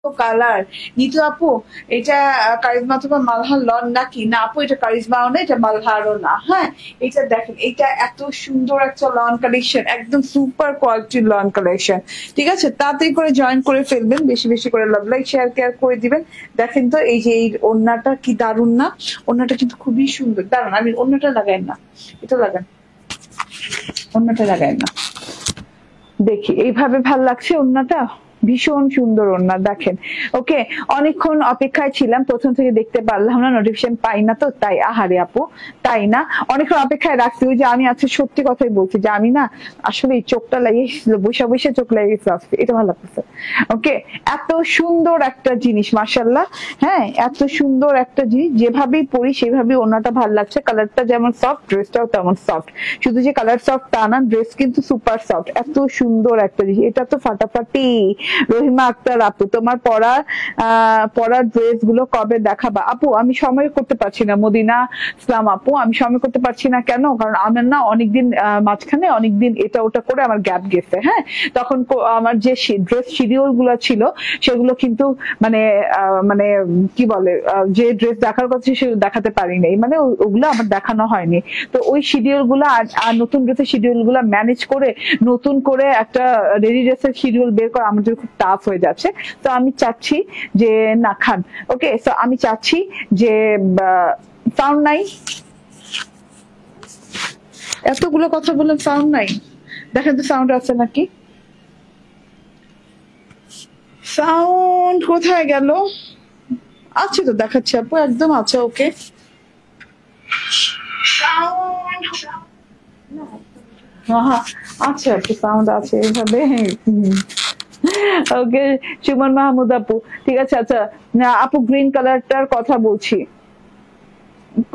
Colour Nitu আপু, এটা charisma অথবা মালহার লন নাকি? না আপু, এটা কারিজমাও না, এটা মালহারও না। হ্যাঁ, এটা দেখেন, এটা এত সুন্দর একটা লন কালেকশন, একদম সুপার কোয়ালিটির লন কালেকশন। ঠিক আছে, তাড়াতাড়ি করে জয়েন করে ফেলবেন, বেশি বেশি করে লাভ লাইক শেয়ার কেয়ার করে দিবেন। দেখেন তো এই যে এই ওড়নাটা কি দারুন না? ওড়নাটা কিন্তু খুবই সুন্দর। দারুন, আমি ওড়নাটা লাগাই না, এটা লাগান, ওড়নাটা লাগাই না। দেখি এইভাবে ভাল লাগছে ওড়নাটা, ভীষণ সুন্দর ওড়না। দেখেন, ওকে, অনেকক্ষণ অপেক্ষায় ছিলাম, প্রথম থেকে দেখতে পারলাম না, নোটিফিকেশন পাই না তো তাই। আহারে আপু, তাই না? অনেকক্ষণ অপেক্ষায় রাখছি। ওই যে আমি আজকে সত্যি কথাই বলছি যে আমি না আসলে এই চোখটা লাগিয়েছিল, বসে বসে চোখ লাগিয়েছিল আজকে, এটা ভালো লাগতেছে। ওকে, এত সুন্দর একটা জিনিস, মাশাআল্লাহ। হ্যাঁ, এত সুন্দর একটা জিনিস, যেভাবেই পরি সেভাবেই ওড়নাটা ভালো লাগছে। কালারটা যেমন সফট, ড্রেসটাও তেমন সফট। শুধু যে কালার সফট তা না, ড্রেস কিন্তু সুপার সফট। এত সুন্দর একটা জিনিস, এটা তো ফাটাফাটি। রহিমা আক্তার আপু, তোমার পরার ড্রেস গুলো কবে দেখাবা? আপু আমি সময় করতে পারছি না। মদিনা ইসলাম আপু, আমি সময় করতে পারছি না কেন? কারণ আমার না অনেকদিন মাঝখানে অনেকদিন এটা ওটা করে আমার গ্যাপ গেছে। হ্যাঁ, তখন আমার যে ড্রেস শিডিউল গুলো ছিল সেগুলো কিন্তু মানে মানে কি বলে, যে ড্রেস দেখার কথা সেগুলো দেখাতে পারি নাই, মানে ওগুলো আমার দেখানো হয়নি। তো ওই শিডিউল গুলো আর নতুন ড্রেসের শিডিউল গুলো ম্যানেজ করে নতুন করে একটা রেডি ড্রেসের শিডিউল বের করা আমার জন্য খুব টাফ হয়ে যাচ্ছে। তো আমি চাচ্ছি যে না খান। ওকে, তো আমি চাচ্ছি যে সাউন্ড নাই, এতগুলো কথা বললাম, সাউন্ড নাই। দেখেন তো সাউন্ড আছে নাকি? সাউন্ড কোথায় গেল? আছে তো, দেখাচ্ছে আপু, একদম আছে। ওকে, সাউন্ড আচ্ছা আপু, সাউন্ড আছে এভাবে। ওকে, সুমন মাহমুদ আপু, ঠিক আছে। আচ্ছা আপু, গ্রিন কালারটার কথা বলছি।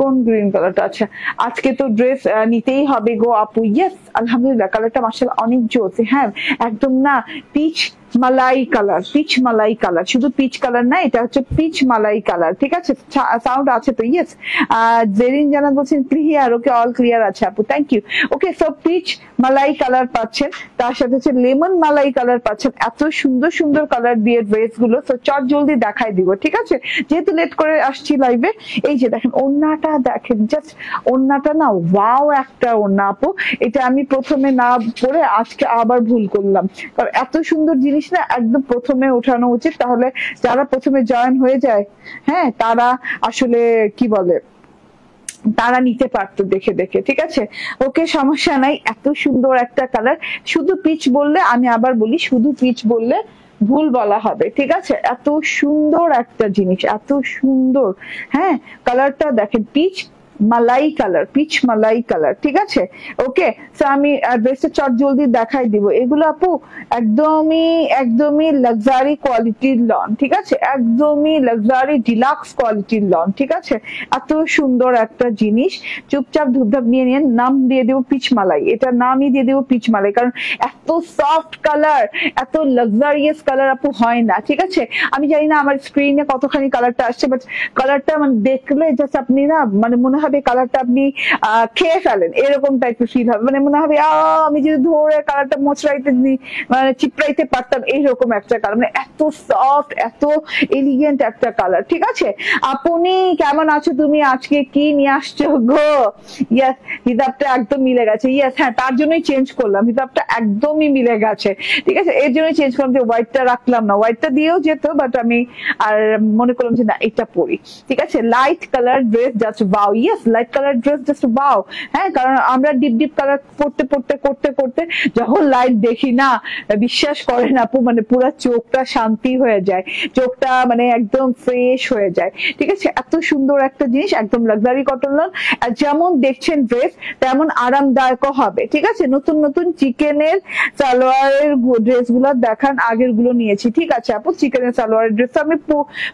কোন গ্রিন কালারটা? আচ্ছা, আজকে তো ড্রেস নিতেই হবে গো আপু। ইয়েস, আলহামদুলিল্লাহ, কালারটা মাশাআল্লাহ অনেক জোস। হ্যাঁ, একদম না পিচ মালাই কালার, পিচ মালাই কালার, শুধু পিচ কালার না, এটা হচ্ছে পিচ মালাই কালার। ঠিক আছে, সাউন্ড আছে তো? ইয়েস, জেরিন জানা বলছেন ক্লিয়ার। ওকে, অল ক্লিয়ার আছে আপু, থ্যাংক ইউ। ওকে, সব পিচ মালাই কালার পাচ্ছেন, তার সাথে হচ্ছে লেমন মালাই কালার পাচ্ছেন। এত সুন্দর সুন্দর কালার দিয়ে ড্রেস গুলো, তো চট জলদি দেখাই দিব। ঠিক আছে, যেহেতু লেট করে আসছি লাইভে। এই যে দেখেন ওড়নাটা, দেখেন জাস্ট ওড়নাটা না, ওয়াও একটা ওড়না আপু। এটা আমি প্রথমে না পরে আজকে আবার ভুল করলাম, কারণ এত সুন্দর জিনিস না একদম প্রথমে ওঠানো উচিত, তাহলে যারা প্রথমে জয়েন হয়ে যায়, হ্যাঁ, তারা আসলে কি বলে, তারা নিতে পারতো দেখে দেখে। ঠিক আছে, ওকে, সমস্যা নাই। এত সুন্দর একটা কালার, শুধু পিচ বললে, আমি আবার বলি, শুধু পিচ বললে ভুল বলা হবে। ঠিক আছে, এত সুন্দর একটা জিনিস, এত সুন্দর। হ্যাঁ, কালারটা দেখেন, পিচ মালাই কালার, পিচ মালাই কালার। ঠিক আছে, ওকে, তো আমি ড্রেসটা চট জলদি দেখাই দিব। এগুলো আপু একদমই একদমই লাক্সারি কোয়ালিটির লন। ঠিক আছে, একদমই লাক্সারি ডিলাক্স কোয়ালিটির লন। ঠিক আছে, এত সুন্দর একটা জিনিস, চুপচাপ ধূপধাপ নিয়ে নিয়ে নাম দিয়ে দেবো পিচ মালাই, এটা নামই দিয়ে দেবো পিচ মালাই, কারণ এত সফট কালার, এত লাক্সারিয়াস কালার আপু হয় না। ঠিক আছে, আমি জানি না আমার স্ক্রিনে কতখানি কালারটা আসছে, বাট কালারটা মানে দেখলে জাস্ট আপনি না, মানে মনে হবে কালারটা আপনি খেয়ে ফেলেন, এরকম টাইপের ফিল হবে। মানে মনে হবে আমি যদি ধরে কালারটা মোচড়াইতে মানে চিপড়াইতে পারতাম, এইরকম একটা কালার, মানে এত সফট, এত এলিগেন্ট একটা কালার। ঠিক আছে, আপনি কেমন আছো তুমি? আজকে কি নিয়ে আসছো গো? ইয়েস, হিজাবটা একদম মিলে গেছে। ইয়েস, হ্যাঁ, তার জন্যই চেঞ্জ করলাম, হিজাবটা একদমই মিলে গেছে। ঠিক আছে, এর জন্যই চেঞ্জ করলাম, যে হোয়াইটটা রাখলাম না, হোয়াইটটা দিয়েও যেত, বাট আমি আর মনে করলাম যে না, এটা পরি। ঠিক আছে, লাইট কালার ড্রেস জাস্ট বাও। Yes, light colour dress just বাও। হ্যাঁ, কারণ আমরা ডিপ ডিপ কালার পড়তে পড়তে করতে করতে যখন লাইট দেখি না, বিশ্বাস করেন আপু, মানে পুরো চোখটা শান্তি হয়ে যায়, চোখটা মানে একদম ফ্রেশ হয়ে যায়। ঠিক আছে, এত সুন্দর একটা জিনিস, একদম লাক্সারি কটন লন। আর যেমন দেখছেন ড্রেস, তেমন আরামদায়কও হবে। ঠিক আছে, নতুন নতুন চিকেনের সালোয়ারের ড্রেস গুলো দেখান, আগের গুলো নিয়েছি। ঠিক আছে আপু, চিকেনের সালোয়ারের ড্রেস আমি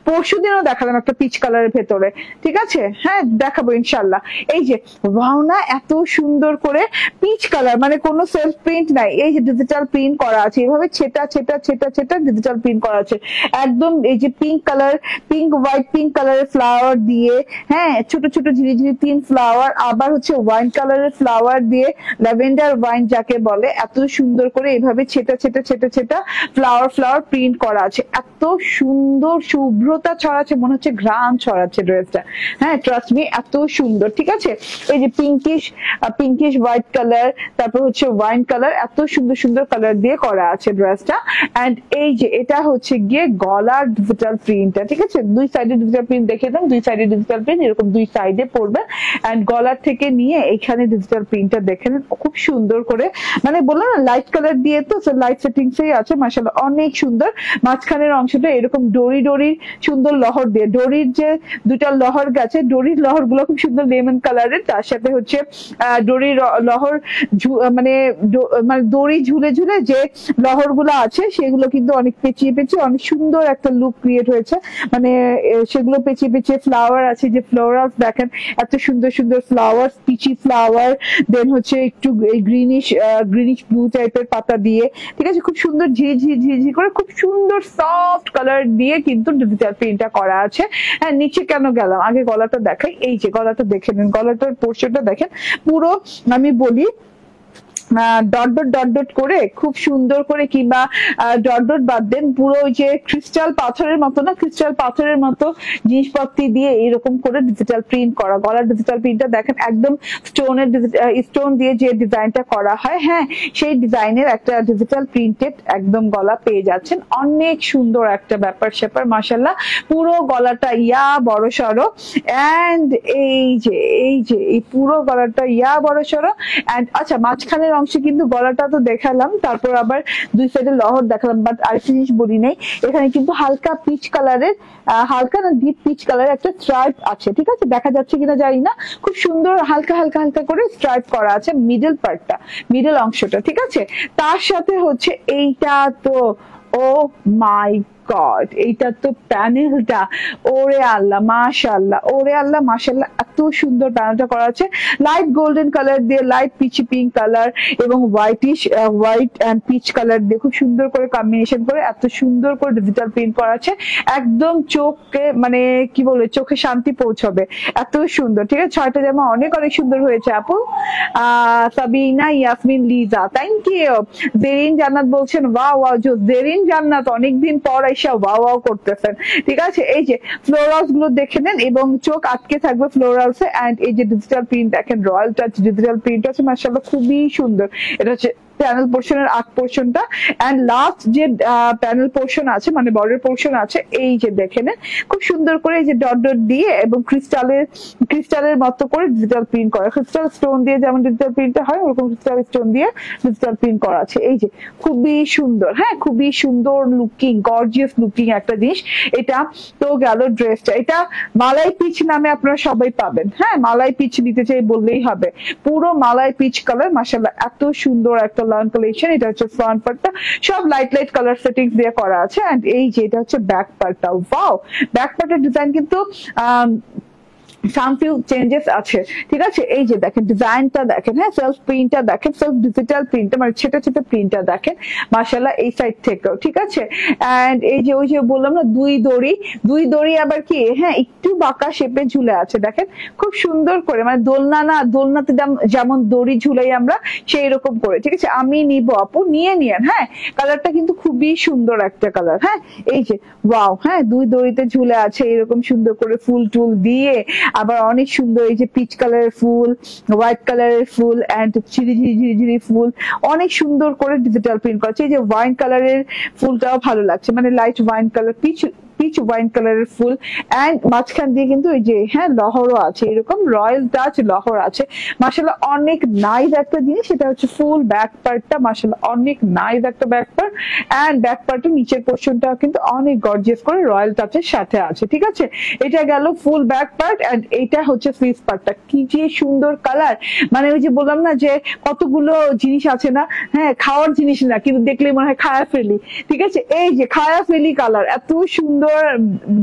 পরশু দিনও দেখালাম একটা পিচ কালারের ভেতরে। ঠিক আছে, হ্যাঁ, দেখাবো ইনশাআল্লাহ। মাশাআল্লাহ। এই যে ওয়াও না, এত সুন্দর করে পিচ কালার, মানে কোনো সেলফ প্রিন্ট নাই, এই যে ডিজিটাল প্রিন্ট করা আছে, এভাবে ছেটা ছেটা ছেটা ছেটা ডিজিটাল প্রিন্ট করা আছে একদম। এই যে pink colour, pink white pink কালারের ফ্লাওয়ার দিয়ে, হ্যাঁ ছোট ছোট ঝিরি ঝিরি 3 ফ্লাওয়ার, আবার হচ্ছে ওয়াইন কালারের ফ্লাওয়ার দিয়ে, ল্যাভেন্ডার ওয়াইন যাকে বলে, এত সুন্দর করে এভাবে ছেটা ছেটা ছেটা ছেটা ফ্লাওয়ার ফ্লাওয়ার প্রিন্ট করা আছে। এত সুন্দর শুভ্রতা ছড়াচ্ছে, মনে হচ্ছে ঘ্রাণ ছড়াচ্ছে ড্রেসটা। হ্যাঁ ট্রাস্ট মি, এত সুন্দর। ঠিক আছে, এই যে পিঙ্কিশ পিঙ্কিশ হোয়াইট কালার, তারপর হচ্ছে ওয়াইন কালার, এত সুন্দর সুন্দর কালার দিয়ে করা আছে ড্রেসটা। এন্ড এই যে এটা হচ্ছে গিয়ে গলার ডিজিটাল প্রিন্টটা। ঠিক আছে, দুই সাইডে ডিজিটাল প্রিন্ট দেখে দেন, দুই সাইডে ডিজিটাল প্রিন্ট এরকম দুই সাইডে পড়বে। এন্ড গলার থেকে নিয়ে এখানে ডিজিটাল প্রিন্টটা দেখে নেন, খুব সুন্দর করে, মানে বললাম না লাইট কালার দিয়ে, তো লাইট সেটিংস আছে মাশাআল্লাহ, অনেক সুন্দর। মাঝখানের অংশটা এরকম ডোরি ডোরির সুন্দর লহর দিয়ে, ডোরির যে দুটা লহর গেছে, ডোরির লহর গুলো খুব সুন্দর লেমন কালারের, তার সাথে হচ্ছে ডোরির লহর মানে দড়ি ঝুলে ঝুলে যে লহর গুলো আছে সেগুলো কিন্তু অনেক পেঁচিয়ে পেঁচিয়ে অনেক সুন্দর একটা লুক ক্রিয়েট হয়েছে। মানে সেগুলো পেঁচিয়ে পেঁচিয়ে ফ্লাওয়ার আছে, যে ফ্লোরালস দেখেন এত সুন্দর সুন্দর ফ্লাওয়ার, পিচি ফ্লাওয়ার, দেন হচ্ছে একটু গ্রিনিশ গ্রিনিশ ব্লু টাইপের পাতা দিয়ে। ঠিক আছে, খুব সুন্দর ঝিঝি ঝিঝি করে খুব সুন্দর সফট কালার দিয়ে কিন্তু ডিজিটাল প্রিন্টটা করা আছে। হ্যাঁ নিচে কেন গেলাম, আগে গলাটা দেখাই। এই যে গলাটা দেখে নিন, গলাটার পোর্শনটা দেখেন পুরো, আমি বলি ডট ডট ডট ডট করে খুব সুন্দর করে, কিংবা ডট ডট বাদ দেন, পুরো ওই যে ক্রিস্টাল পাথরের মতো না, ক্রিস্টাল পাথরের মতো জিনিসপত্র দিয়ে এরকম করে ডিজিটাল প্রিন্ট করা। গলার ডিজিটাল প্রিন্টটা দেখেন, একদম স্টোনের স্টোন দিয়ে যে ডিজাইনটা করা হয়, হ্যাঁ সেই ডিজাইনের একটা ডিজিটাল প্রিন্টেড একদম গলা পেয়ে যাচ্ছেন। অনেক সুন্দর একটা ব্যাপার স্যাপার মাশাআল্লাহ, পুরো গলাটা ইয়া বড় সড়ো। এন্ড এই যে এই পুরো গলাটা ইয়া বড় সড়ো। এন্ড আচ্ছা মাঝখানের অংশে কিন্তু গলাটা তো দেখালাম, তারপর আবার দুই সাইডে লহর দেখালাম, বাট আর জিনিস বলি নাই, এখানে কিন্তু হালকা পিচ কালারের, হালকা না ডিপ পিচ কালারের একটা স্ট্রাইপ আছে। ঠিক আছে, দেখা যাচ্ছে কিনা জানি না, খুব সুন্দর হালকা হালকা হালকা করে স্ট্রাইপ করা আছে মিডল পার্টটা, মিডল অংশটা। ঠিক আছে, তার সাথে হচ্ছে এইটা তো ও মাই গড, এইটা তো প্যানেলটা, ওরে আল্লাহ মাশাআল্লাহ, ওরে আল্লাহ মাশাআল্লাহ, এত সুন্দর প্যানেলটা করা আছে লাইট গোল্ডেন কালার দিয়ে, লাইট পিচি পিঙ্ক কালার এবং whitish white and peach colour দিয়ে খুব সুন্দর করে কম্বিনেশন করে এত সুন্দর করে ডিজিটাল প্রিন্ট করা আছে। একদম চোখে মানে কি বলে, চোখে শান্তি পৌঁছবে, এত সুন্দর। ঠিক আছে, 6টা জামা অনেক অনেক সুন্দর হয়েছে আপু। Sabina Yasmin Liza, thank you. জেরিন জান্নাত বলছেন ওয়াও ওয়াও, জেরিন জান্নাত অনেকদিন পর আইসা ওয়াও ওয়াও করতেছেন। ঠিক আছে, এই যে ফ্লোরালস গুলো দেখে নেন এবং চোখ আটকে থাকবে ফ্লোরালসে। এন্ড এই যে ডিজিটাল প্রিন্ট দেখেন, রয়্যাল টাচ ডিজিটাল প্রিন্ট আছে মাশাআল্লাহ, খুবই সুন্দর। এটা হচ্ছে প্যানেল পোর্শনের আগ পোর্শনটা। এন্ড লাস্ট যে প্যানেল পোর্শন আছে, মানে বর্ডার পোর্শন আছে, এই যে দেখে নেন খুব সুন্দর করে এই যে ডট ডট দিয়ে এবং ক্রিস্টালের মতো করে ডিজিটাল প্রিন্ট করা, ক্রিস্টাল স্টোন দিয়ে যেমন ডিজিটাল প্রিন্টটা হয় ওরকম ক্রিস্টাল স্টোন দিয়ে ডিজিটাল প্রিন্ট করা আছে। এই যে খুবই সুন্দর, হ্যাঁ খুবই সুন্দর লুকিং, গর্জিয়াস লুকিং একটা জিনিস। এটা তো গেল ড্রেসটা, এটা মালাই পিচ নামে আপনারা সবাই পাবেন। হ্যাঁ মালাই পিচ নিতে চাই বললেই হবে, পুরো মালাই পিচ কালার মাশাআল্লাহ, এত সুন্দর একটা লার্ন কালেকশন। এটা হচ্ছে ফ্রন্ট পার্টটা, সব লাইট লাইট কালার সেটিংস দিয়ে করা আছে। এন্ড এই যে এটা হচ্ছে ব্যাক পার্টটা, ওয়াও ব্যাক পার্টের ডিজাইন কিন্তু সামফিউ চেঞ্জেস আছে। ঠিক আছে, এই যে দেখেন ডিজাইনটা দেখেন, হ্যাঁ সেলফ প্রিন্টটা দেখেন, সেলফ ডিজিটাল প্রিন্টটা মানে ছোট ছোট প্রিন্টটা দেখেন মাশাআল্লাহ এই সাইড থেকেও। ঠিক আছে, এন্ড এই যে ওই যে বললাম না দুই দড়ি আবার কি, হ্যাঁ একটু বাঁকা শেপে ঝুলে আছে দেখেন, খুব সুন্দর করে, মানে দোলনা না, দোলনাতে যেমন দড়ি ঝুলাই আমরা সেই রকম করে। ঠিক আছে, আমি নিব আপু, নিয়ে নিয়েন। হ্যাঁ কালারটা কিন্তু খুবই সুন্দর একটা কালার। হ্যাঁ এই যে ওয়াও, হ্যাঁ দুই দড়িতে ঝুলে আছে এরকম সুন্দর করে ফুল টুল দিয়ে, আবার অনেক সুন্দর এই যে পিচ কালারের ফুল, হোয়াইট কালারের ফুল এন্ড ঝিরি ফুল, অনেক সুন্দর করে ডিজিটাল প্রিন্ট করা আছে। এই যে ওয়াইন কালারের ফুলটাও ভালো লাগছে, মানে light wine colour, peach wine কালারের ফুল। এন্ড মাঝখান দিয়ে কিন্তু এই যে হ্যাঁ লহরও আছে, এরকম রয়্যাল টাচ লহর আছে মাশাআল্লাহ, অনেক নাইস একটা জিনিস। এটা হচ্ছে ফুল ব্যাক পার্টটা মাশাআল্লাহ, অনেক নাইস একটা ব্যাক পার্ট। এন্ড ব্যাক পার্টের নিচের পোর্শনটা কিন্তু অনেক গর্জিয়াস করে রয়্যাল টাচের সাথে আছে। ঠিক আছে, এটা গেল ফুল ব্যাক পার্ট। এন্ড এটা হচ্ছে স্লিভস পার্টটা, কি যে সুন্দর কালার, মানে ওই যে বললাম না যে কতগুলো জিনিস আছে না, হ্যাঁ খাওয়ার জিনিস না কিন্তু দেখলেই মনে হয় খায়া ফেলি। ঠিক আছে, এই যে খায়া ফেলি কালার, এত সুন্দর সুন্দর,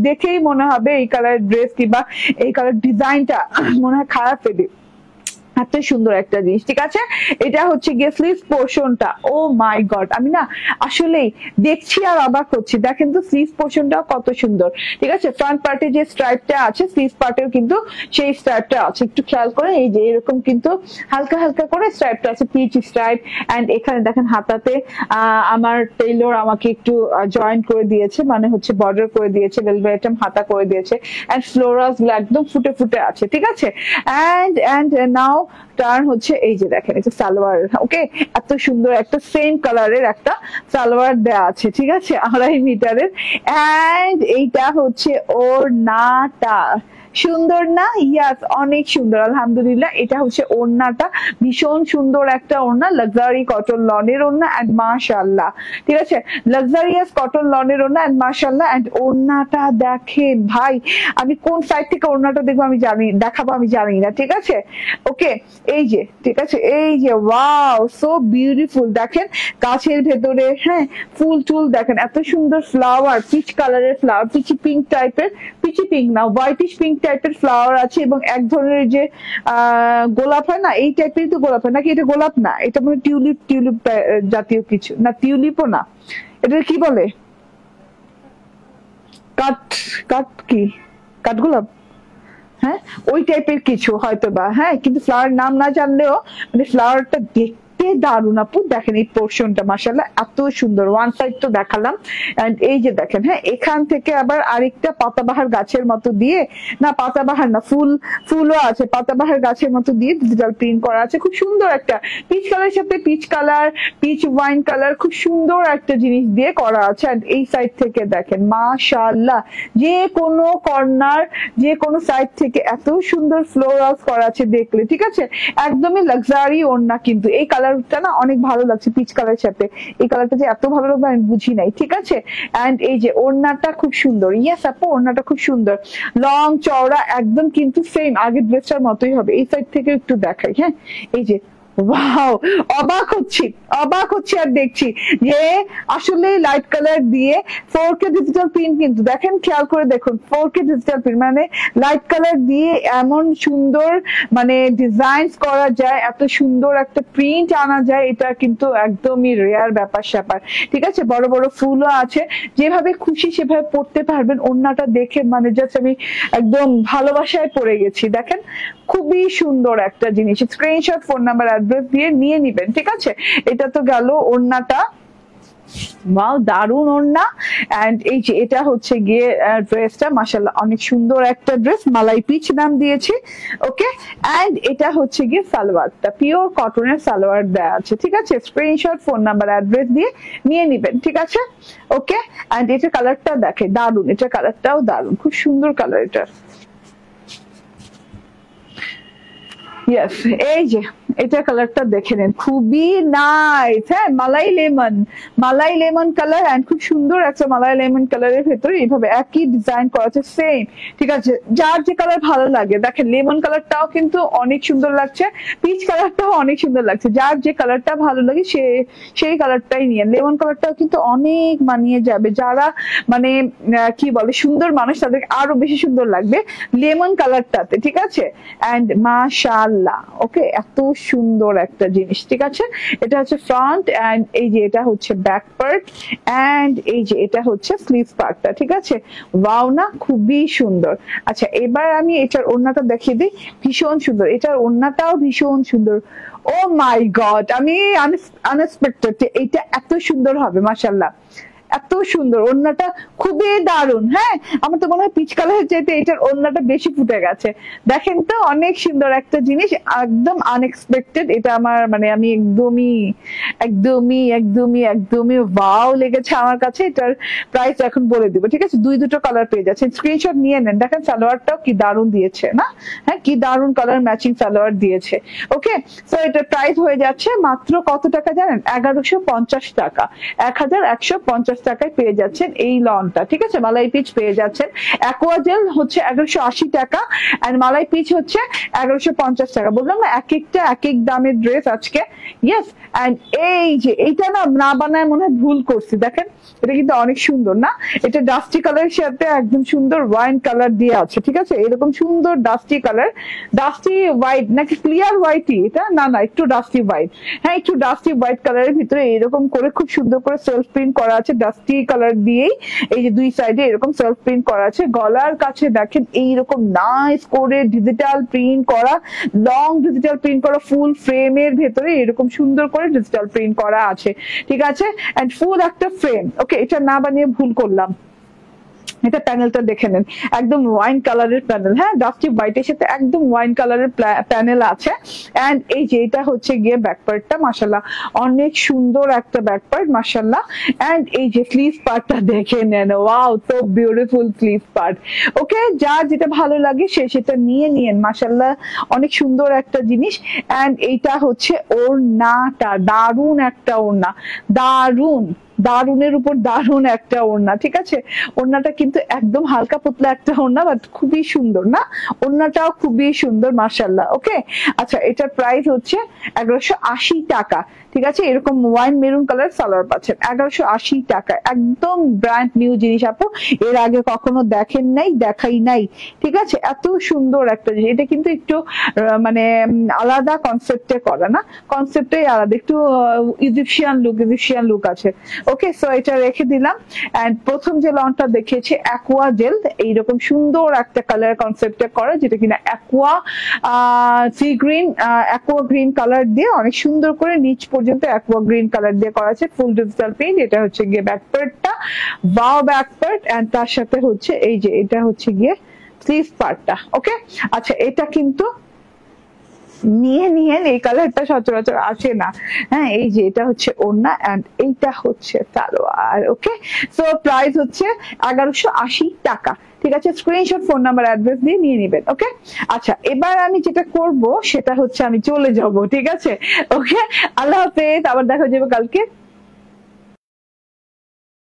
দেখেই মনে হবে এই কালার ড্রেস কিংবা এই কালার ডিজাইনটা মনে হয় খারাপ পেবে, এত সুন্দর একটা জিনিস। ঠিক আছে, এটা হচ্ছে গিয়ে স্লিভস পোর্শনটা। ও মাই গড, আমি না আসলেই দেখছি আর অবাক হচ্ছি। দেখেন তো স্লিভস পোর্শনটা কত সুন্দর। ঠিক আছে, ফ্রন্ট পার্টে যে স্ট্রাইপটা আছে, স্লিভস পার্টেও কিন্তু সেই স্ট্রাইপটা আছে, একটু খেয়াল করে এই যে এরকম কিন্তু হালকা হালকা করে স্ট্রাইপটা আছে, পিচ স্ট্রাইপ। এন্ড এখানে দেখেন হাতাতে আমার টেইলর আমাকে একটু জয়েন্ট করে দিয়েছে, মানে হচ্ছে বর্ডার করে দিয়েছে, ভেলভেট হাতা করে দিয়েছে। এন্ড ফ্লোরাস গুলো একদম ফুটে ফুটে আছে। ঠিক আছে, এন্ড নাও টার্ন হচ্ছে এই যে দেখেন এটা সালোয়ার। ওকে, এত সুন্দর একটা সেম কালারের একটা সালোয়ার দেয়া আছে। ঠিক আছে, 2.5 মিটারের। এন্ড এইটা হচ্ছে ওড়নাটা, সুন্দর না? ইয়াস, অনেক সুন্দর আলহামদুলিল্লাহ। এটা হচ্ছে ওড়নাটা, ভীষণ সুন্দর একটা ওড়না, লাক্সারি কটন লনের ওড়না। এন্ড মাশাআল্লাহ, ঠিক আছে, লাক্সারিয়াস কটন লনের ওড়না। এন্ড মাশাআল্লাহ, এন্ড ওড়নাটা দেখেন ভাই, আমি কোন সাইড থেকে ওড়নাটা দেখবো আমি জানি, দেখাবো আমি জানি না। ঠিক আছে, ওকে, এই যে, ঠিক আছে, এই যে, ওয়াও, সো বিউটিফুল। দেখেন গাছের ভেতরে, হ্যাঁ, ফুল টুল দেখেন, এত সুন্দর ফ্লাওয়ার, পিচ কালারের ফ্লাওয়ার, পিচি পিঙ্ক টাইপের, পিচি পিঙ্ক না, হোয়াইটিশ পিঙ্ক টাইপের ফ্লাওয়ার আছে। এবং এক ধরনের যে গোলাপ হয় না, এই টাইপেরই তো গোলাপ হয় নাকি? এটা গোলাপ না, এটা মানে টিউলিপ, টিউলিপ জাতীয় কিছু না, টিউলিপও না, এটা কি বলে, কাঠ, কাঠ কি, কাঠগোলাপ, হ্যাঁ ওই টাইপের কিছু হয়তো বা, হ্যাঁ, কিন্তু ফ্লাওয়ার নাম না জানলেও মানে ফ্লাওয়ারটা দেখতে দারুণ আপু। দেখেন এই পোর্শনটা মাশাআল্লাহ এত সুন্দর। ওয়ান সাইড তো দেখালাম, এন্ড এই যে দেখেন, হ্যাঁ, এখান থেকে আবার আরেকটা পাতাবাহার গাছের মতো দিয়ে, না পাতাবাহার না, ফুলও আছে, পাতাবাহার গাছের মতো দিয়ে ডিজিটাল প্রিন্ট করা আছে। খুব সুন্দর একটা পিচ কালারের সাথে peach colour, peach wine colour, খুব সুন্দর একটা জিনিস দিয়ে করা আছে। এন্ড এই সাইড থেকে দেখেন মাশাআল্লাহ, যে কোনো কর্নার, যে কোনো সাইড থেকে এত সুন্দর ফ্লোরালস করা আছে দেখলে। ঠিক আছে, একদমই লাক্সারি ওড়না। কিন্তু এই কালারটা না অনেক ভালো লাগছে পিচ কালারের সাথে, এই কালারটা যে এত ভালো লাগবে আমি বুঝি নাই। ঠিক আছে, এন্ড এই যে ওড়নাটা খুব সুন্দর। ইয়েস আপু, ওড়নাটা খুব সুন্দর, লং চওড়া, একদম কিন্তু সেম আগের ড্রেসটার মতোই হবে। এই সাইড থেকে একটু দেখাই, হ্যাঁ, এই যে, ওয়াও, অবাক হচ্ছি, অবাক হচ্ছি আর দেখছি যে আসলে লাইট কালার দিয়ে 4K ডিজিটাল প্রিন্ট। কিন্তু দেখেন, খেয়াল করে দেখুন, 4K ডিজিটাল প্রিন্ট মানে লাইট কালার দিয়ে এমন সুন্দর মানে ডিজাইনস করা যায়, এত সুন্দর একটা প্রিন্ট আনা যায়, এটা কিন্তু একদমই রেয়ার ব্যাপার স্যাপার। ঠিক আছে, বড় বড় ফুলও আছে, যেভাবে খুশি সেভাবে পড়তে পারবেন। ওড়নাটা দেখে মানে জাস্ট আমি একদম ভালোবাসায় পড়ে গেছি। দেখেন খুবই সুন্দর একটা জিনিস। স্ক্রিনশট, ফোন নাম্বার, অ্যাড্রেস দিয়ে নিয়ে নিবেন। ঠিক আছে, এটা তো গেল ওড়নাটা। ওয়াও, দারুন ওড়না। এন্ড এই যে এটা হচ্ছে গিয়ে ড্রেসটা, মাশাআল্লাহ অনেক সুন্দর একটা ড্রেস, মালাই পিচ নাম দিয়েছি। ওকে, এন্ড এটা হচ্ছে গিয়ে সালোয়ারটা, পিওর কটনের সালোয়ার দেয়া আছে। ঠিক আছে, স্ক্রিনশট, ফোন নাম্বার, অ্যাড্রেস দিয়ে নিয়ে নিবেন। ঠিক আছে, ওকে, এন্ড এটা কালারটা দেখে দারুন, এটা কালারটাও দারুন, খুব সুন্দর কালার এটা। ইয়েস, এই যে এটা কালারটা দেখে নেন, খুবই নাইস। হ্যাঁ, malai lemon, malai lemon colour. And খুব সুন্দর একটা মালাই লেমন কালারের ভেতরে এইভাবে একই ডিজাইন করা আছে, সেম। ঠিক আছে, যার যে কালার ভালো লাগে। দেখেন লেমন কালারটাও কিন্তু অনেক সুন্দর লাগছে, পিচ কালারটাও অনেক সুন্দর লাগছে। যার যে কালারটা ভালো লাগে সেই কালারটাই নিয়ে। লেমন কালারটাও কিন্তু অনেক মানিয়ে যাবে, যারা মানে কি বলে সুন্দর মানুষ, তাদের আরো বেশি সুন্দর লাগবে লেমন কালারটাতে। ঠিক আছে, এন্ড মাশাআল্লাহ, ওকে, এত সুন্দর একটা জিনিস। ঠিক আছে, এটা হচ্ছে ফ্রন্ট, এন্ড এই যে এটা হচ্ছে ব্যাক পার্ট, এন্ড এই যে এটা হচ্ছে স্লিভ পার্টটা। ঠিক আছে, ওয়াও না, খুবই সুন্দর। আচ্ছা, এবার আমি এটার ওড়নাটা দেখিয়ে দিই, ভীষণ সুন্দর, এটার ওড়নাটাও ভীষণ সুন্দর। ও মাই গড, আমি আনএক্সপেক্টেড যে এটা এত সুন্দর হবে। মাশাআল্লাহ, এত সুন্দর ওড়নাটা, খুবই দারুন। হ্যাঁ, আমার তো মনে হয় পিচ কালারের চাইতে এটার ওড়নাটা বেশি ফুটে গেছে। দেখেন তো, অনেক সুন্দর একটা জিনিস, একদম আনএক্সপেক্টেড। এটা আমার মানে আমি একদমই একদমই একদমই একদমই ওয়াও লেগেছে আমার কাছে। এটার প্রাইস এখন বলে দিব। ঠিক আছে, দুটো কালার পেয়ে যাচ্ছেন, স্ক্রিনশট নিয়ে নেন। দেখেন সালোয়ারটাও কি দারুন দিয়েছে না? হ্যাঁ, কি দারুন কালার ম্যাচিং সালোয়ার দিয়েছে। ওকে, সো এটার প্রাইস হয়ে যাচ্ছে মাত্র কত টাকা জানেন? 1150 টাকা, 1150 টাকায় পেয়ে যাচ্ছেন এই লনটা, ঠিক আছে। মালাই পিচ পেয়ে যাচ্ছেন। অ্যাকোয়া জেল হচ্ছে 1180 টাকা, এন্ড মালাই পিচ হচ্ছে 1150 টাকা। বললাম না এক একটা এক এক দামের ড্রেস আজকে। ইয়েস, এন্ড এই যে এইটা না বানায় মনে হয় ভুল করছি, দেখেন এটা কিন্তু অনেক সুন্দর না, এটা ডাস্টি কালারের সাথে একদম সুন্দর ওয়াইন কালার দিয়ে আছে, ঠিক আছে। এরকম সুন্দর ডাস্টি কালার, ডাস্টি হোয়াইট নাকি ক্লিয়ার হোয়াইটই এটা, না না একটু ডাস্টি হোয়াইট, হ্যাঁ একটু ডাস্টি হোয়াইট কালারের ভিতরে এরকম করে খুব সুন্দর করে সেলফ প্রিন্ট করা আছে ডাস্টি কালার দিয়েই। এই যে দুই সাইডে এরকম সেলফ প্রিন্ট করা আছে, গলার কাছে দেখেন এইরকম নাইস করে ডিজিটাল প্রিন্ট করা, লং ডিজিটাল প্রিন্ট করা, ফুল ফ্রেমের ভেতরে এরকম সুন্দর করে ডিজিটাল প্রিন্ট করা আছে, ঠিক আছে। এন্ড ফুল একটা ফ্রেম, ওকে এটা না বানিয়ে ভুল করলাম। এটা প্যানেলটা দেখে নেন, একদম ওয়াইন কালারের প্যানেল, হ্যাঁ ডাস্টি হোয়াইটের সাথে একদম ওয়াইন কালারের প্যানেল আছে। এন্ড এই যে এটা হচ্ছে গিয়ে ব্যাকপার্টটা, মাশাআল্লাহ অনেক সুন্দর একটা ব্যাকপার্ট মাশাআল্লাহ। এন্ড এই যে স্লিভ পার্টটা দেখে নেন, wow so beautiful sleeve part. Okay, যার যেটা ভালো লাগে সে সেটা নিয়ে নিয়েন, মাশাআল্লাহ অনেক সুন্দর একটা জিনিস। এন্ড এইটা হচ্ছে ওড়নাটা, দারুন একটা ওড়না, দারুন দারুনের উপর দারুন একটা ওড়না, ঠিক আছে। ওড়নাটা কিন্তু একদম হালকা পাতলা একটা ওড়না, বাট খুবই সুন্দর না, ওড়নাটাও খুবই সুন্দর মাশাআল্লাহ। ওকে, আচ্ছা এটার প্রাইস হচ্ছে 1180 টাকা, ঠিক আছে। এরকম ওয়াইন মেরুন কালার সালোয়ার পাচ্ছেন 1180 টাকা, একদম ব্র্যান্ড নিউ জিনিস আপু, এর আগে কখনো দেখেন নাই, দেখাই নাই, ঠিক আছে। এত সুন্দর একটা জিনিস, এটা কিন্তু একটু মানে আলাদা কনসেপ্টে করা না, কনসেপ্টটাই আলাদা, একটু ইজিপশিয়ান লুক আছে। ওকে, সো এটা রেখে দিলাম। এন্ড প্রথম যে লনটা দেখিয়েছি অ্যাকোয়া জেল, এইরকম সুন্দর একটা কালার কনসেপ্টে করা, যেটা কিনা aqua sea green, aqua green colour দিয়ে অনেক সুন্দর করে নিচ পর্যন্ত অ্যাকোয়া গ্রিন কালার দিয়ে করা আছে, ফুল ডিজিটাল প্রিন্ট। এটা হচ্ছে গিয়ে ব্যাকপার্টটা, ওয়াও ব্যাকপার্ট, এন্ড তার সাথে হচ্ছে এই যে এটা হচ্ছে গিয়ে স্লিভ পার্টটা। ওকে, আচ্ছা এটা কিন্তু নিয়ে এই কালারটা সচরাচর আসে না, হ্যাঁ এই যে এটা হচ্ছে ওড়না এন্ড এইটা হচ্ছে সালোয়ার। ওকে, সো প্রাইস হচ্ছে 1180 টাকা, ঠিক আছে। স্ক্রিনশট, ফোন নাম্বার, অ্যাড্রেস দিয়ে নিয়ে নেবেন। ওকে, আচ্ছা এবার আমি যেটা করব সেটা হচ্ছে আমি চলে যাব, ঠিক আছে। ওকে, আল্লাহ হাফেজ, আবার দেখা যাবে কালকে।